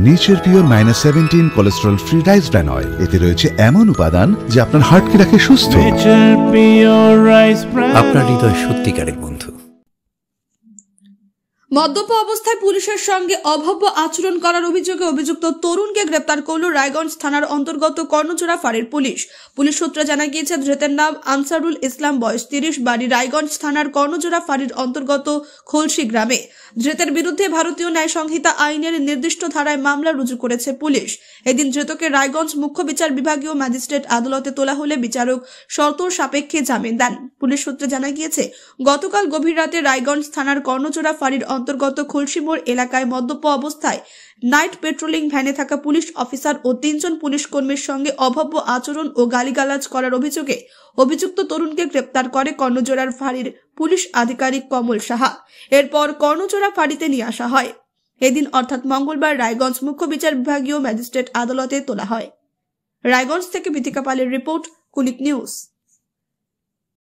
Nature pure -17 cholesterol free rice bran oil. এতে রয়েছে এমন উপাদান যা আপনার হার্টকে রাখে সুস্থ। আপনার হৃদয় সত্যিকারের বন্ধু। মদ্যপ অবস্থায় পুলিশের সঙ্গে অভব্য আচরণ করার অভিযোগে অভিযুক্ত তরুণকে গ্রেপ্তার করল রায়গঞ্জ থানার অন্তর্গত কর্ণজোড়া ফাঁড়ির পুলিশ। পুলিশ সূত্রে জানা গিয়েছে, ধৃতের নাম আনসারুল ইসলাম, বয়স 30, বাড়ি রায়গঞ্জ থানার কর্ণজোড়া ফাঁড়ির অন্তর্গত খোলসি গ্রামে। ধৃতের বিরুদ্ধে ভারতীয় ন্যায় সংহিতা আইনের নির্দিষ্ট ধারায় মামলা রুজু করেছে পুলিশ। এদিন ধৃতকে রায়গঞ্জ মুখ্য বিচার বিভাগীয় ম্যাজিস্ট্রেট আদালতে তোলা হলে বিচারক শর্ত সাপেক্ষে জামিন দেন। পুলিশ সূত্রে জানা গিয়েছে, গতকাল গভীর রাতে রায়গঞ্জ থানার কর্ণজোড়া ফাঁড়ির অন্তর্গত খুলশিমোড় এলাকায় মদ্যপ অবস্থায় নাইট পেট্রোলিং ভ্যানে থাকা পুলিশ অফিসার ও 3 জন পুলিশ কর্মীর সঙ্গে অভব্য আচরণ ও গালিগালাজ করার অভিযোগে অভিযুক্ত তরুণকে গ্রেপ্তার করে কর্ণজোড়ার ফাঁড়ির পুলিশ আধিকারিক কমল সাহা। এরপর কর্ণজোড়া ফাঁড়িতে নিয়ে আসা হয়। এদিন অর্থাৎ মঙ্গলবার রায়গঞ্জ মুখ্য বিচার বিভাগীয় ম্যাজিস্ট্রেট আদালতে তোলা হয়। রায়গঞ্জ থেকে বিথিকা পালের রিপোর্ট, কুলিক নিউজ।